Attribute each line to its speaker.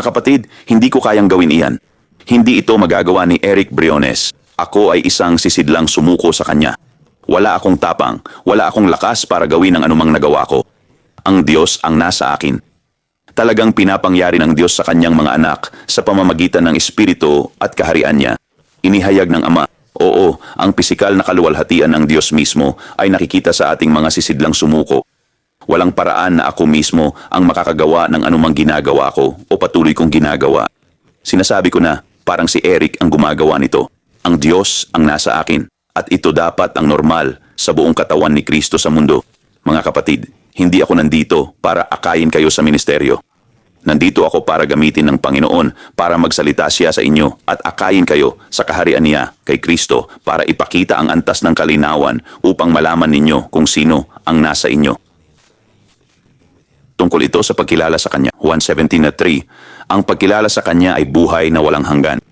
Speaker 1: Mga kapatid, hindi ko kayang gawin iyan. Hindi ito magagawa ni Eric Briones. Ako ay isang sisidlang sumuko sa kanya. Wala akong tapang, wala akong lakas para gawin ang anumang nagawa ko. Ang Diyos ang nasa akin. Talagang pinapangyari ng Diyos sa kanyang mga anak sa pamamagitan ng Espiritu at kaharian niya. Inihayag ng Ama. Oo, ang pisikal na kaluwalhatian ng Diyos mismo ay nakikita sa ating mga sisidlang sumuko. Walang paraan na ako mismo ang makakagawa ng anumang ginagawa ko o patuloy kong ginagawa. Sinasabi ko na parang si Eric ang gumagawa nito. Ang Diyos ang nasa akin at ito dapat ang normal sa buong katawan ni Kristo sa mundo. Mga kapatid, hindi ako nandito para akayin kayo sa ministeryo. Nandito ako para gamitin ng Panginoon para magsalita siya sa inyo at akayin kayo sa kaharian niya kay Kristo para ipakita ang antas ng kalinawan upang malaman ninyo kung sino ang nasa inyo. Tungkol ito sa pagkilala sa Kanya, 1:17-3, ang pagkilala sa Kanya ay buhay na walang hanggan.